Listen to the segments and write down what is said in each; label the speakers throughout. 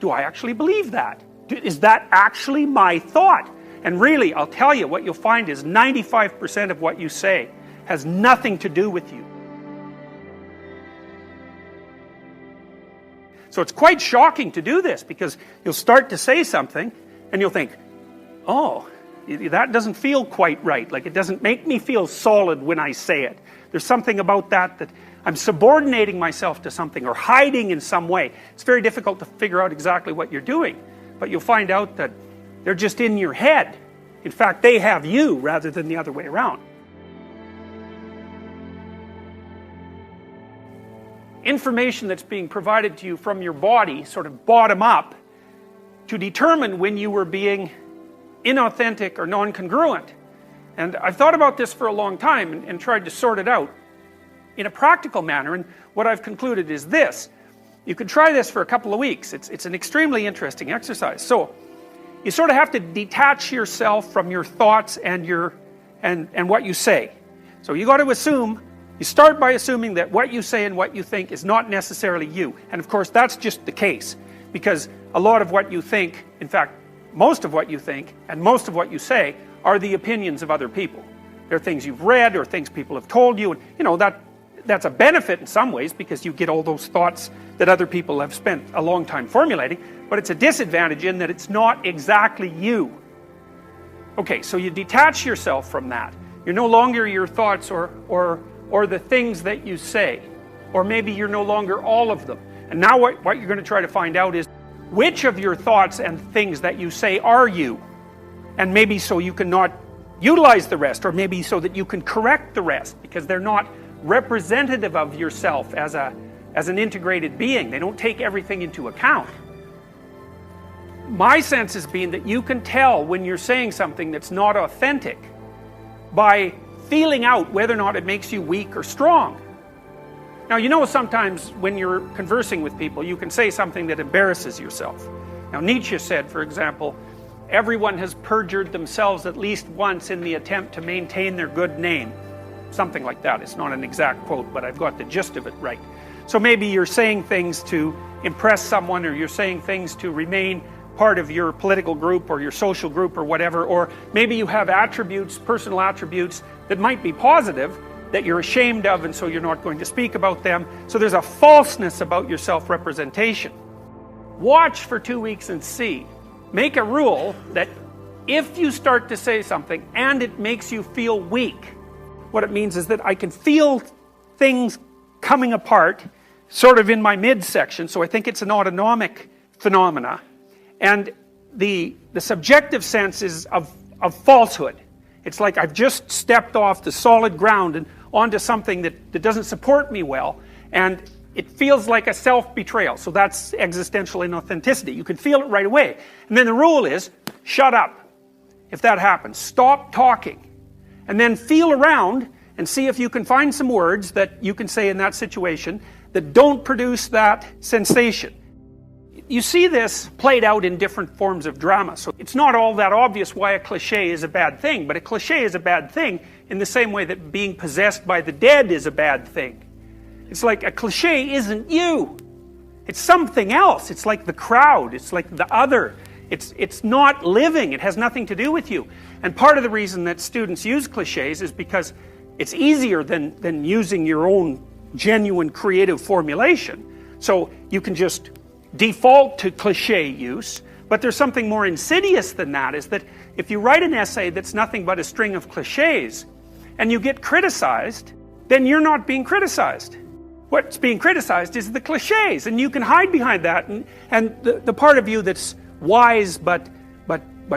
Speaker 1: do I actually believe that? Is that actually my thought? And really, I'll tell you, what you'll find is 95% of what you say has nothing to do with you. So it's quite shocking to do this, because you'll start to say something and you'll think, oh, that doesn't feel quite right. Like, it doesn't make me feel solid when I say it. There's something about that I'm subordinating myself to something or hiding in some way. It's very difficult to figure out exactly what you're doing, but you'll find out that they're just in your head. In fact, they have you rather than the other way around. Information that's being provided to you from your body, sort of bottom up, to determine when you were being inauthentic or non-congruent. And I've thought about this for a long time and tried to sort it out in a practical manner, and what I've concluded is this. You can try this for a couple of weeks. It's an extremely interesting exercise. So you sort of have to detach yourself from your thoughts and what you say. So you got to assume, you start by assuming that what you say and what you think is not necessarily you. And of course that's just the case, because a lot of what you think, in fact most of what you think and most of what you say, are the opinions of other people. They're things you've read or things people have told you, and you know that's a benefit in some ways, because you get all those thoughts that other people have spent a long time formulating, but it's a disadvantage in that it's not exactly you. Okay, so you detach yourself from that. You're no longer your thoughts or the things that you say, or maybe you're no longer all of them. And now what you're going to try to find out is which of your thoughts and things that you say are you, and maybe so you can not utilize the rest, or maybe so that you can correct the rest, because they're not representative of yourself as an integrated being. They don't take everything into account. My sense has been that you can tell when you're saying something that's not authentic by feeling out whether or not it makes you weak or strong. Now, you know, sometimes when you're conversing with people, you can say something that embarrasses yourself. Now, Nietzsche said, for example, everyone has perjured themselves at least once in the attempt to maintain their good name. Something like that. It's not an exact quote, but I've got the gist of it right. So maybe you're saying things to impress someone, or you're saying things to remain part of your political group or your social group or whatever, or maybe you have attributes, personal attributes, that might be positive, that you're ashamed of, and so you're not going to speak about them. So there's a falseness about your self-representation. Watch for 2 weeks and see. Make a rule that if you start to say something and it makes you feel weak, what it means is that I can feel things coming apart sort of in my midsection, so I think it's an autonomic phenomena, and the subjective sense is of falsehood. It's like I've just stepped off the solid ground and onto something that doesn't support me well, and it feels like a self-betrayal. So that's existential inauthenticity. You can feel it right away. And then the rule is, shut up. If that happens, stop talking. And then feel around and see if you can find some words that you can say in that situation that don't produce that sensation. You see this played out in different forms of drama. So it's not all that obvious why a cliché is a bad thing, but a cliché is a bad thing in the same way that being possessed by the dead is a bad thing. It's like a cliché isn't you. It's something else. It's like the crowd. It's like the other. It's not living. It has nothing to do with you. And part of the reason that students use clichés is because it's easier than using your own genuine creative formulation. So you can just default to cliché use, but there's something more insidious than that, is that if you write an essay that's nothing but a string of clichés and you get criticized, then you're not being criticized. What's being criticized is the clichés, and you can hide behind that, and the part of you that's wise but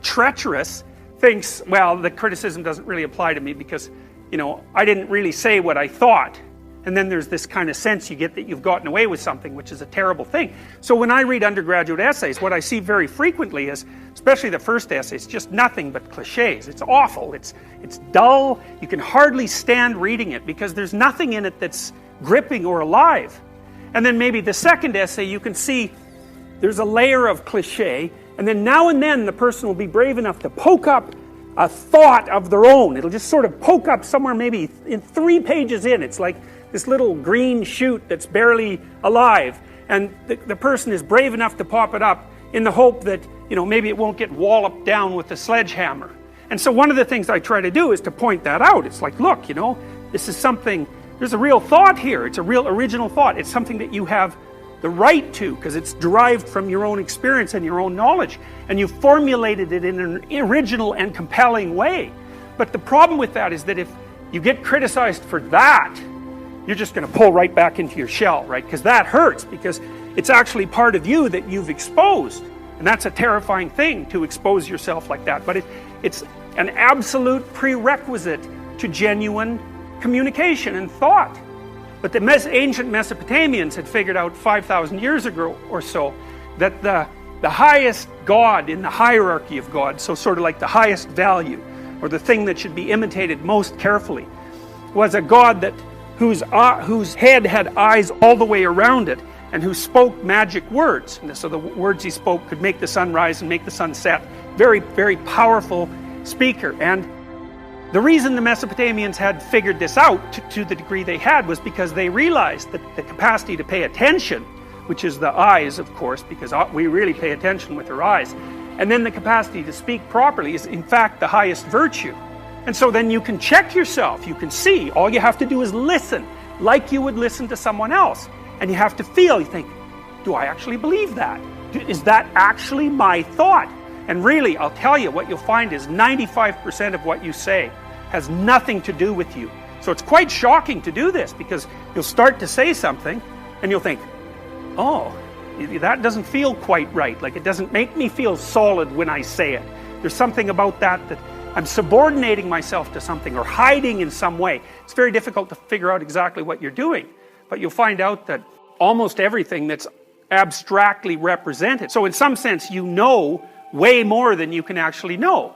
Speaker 1: treacherous thinks, well, the criticism doesn't really apply to me because, you know, I didn't really say what I thought. And then there's this kind of sense you get that you've gotten away with something, which is a terrible thing. So when I read undergraduate essays, what I see very frequently is, especially the first essays, just nothing but clichés. It's awful. It's dull. You can hardly stand reading it because there's nothing in it that's gripping or alive. And then maybe the second essay, you can see there's a layer of cliché, and then now and then the person will be brave enough to poke up a thought of their own. It'll just sort of poke up somewhere maybe in 3 pages in. It's like this little green shoot that's barely alive, and the person is brave enough to pop it up in the hope that, maybe it won't get walloped down with a sledgehammer. And so one of the things I try to do is to point that out. It's like, look, this is something, there's a real thought here. It's a real original thought. It's something that you have the right to, because it's derived from your own experience and your own knowledge, and you formulated it in an original and compelling way. But the problem with that is that if you get criticized for that, you're just going to pull right back into your shell, right? Because that hurts, because it's actually part of you that you've exposed. And that's a terrifying thing, to expose yourself like that. But it's an absolute prerequisite to genuine communication and thought. But the ancient Mesopotamians had figured out 5,000 years ago or so that the highest god in the hierarchy of gods, so sort of like the highest value, or the thing that should be imitated most carefully, was a god whose head had eyes all the way around it, and who spoke magic words. And so the words he spoke could make the sun rise and make the sun set. Very, very powerful speaker. And the reason the Mesopotamians had figured this out to the degree they had was because they realized that the capacity to pay attention, which is the eyes, of course, because we really pay attention with our eyes, and then the capacity to speak properly is in fact the highest virtue. And so then you can check yourself, you can see, all you have to do is listen, like you would listen to someone else. And you have to feel, you think, do I actually believe that? Is that actually my thought? And really, I'll tell you, what you'll find is 95% of what you say has nothing to do with you. So it's quite shocking to do this, because you'll start to say something and you'll think, oh, that doesn't feel quite right. Like, it doesn't make me feel solid when I say it. There's something about that I'm subordinating myself to something or hiding in some way. It's very difficult to figure out exactly what you're doing. But you'll find out that almost everything that's abstractly represented. So in some sense, you know way more than you can actually know.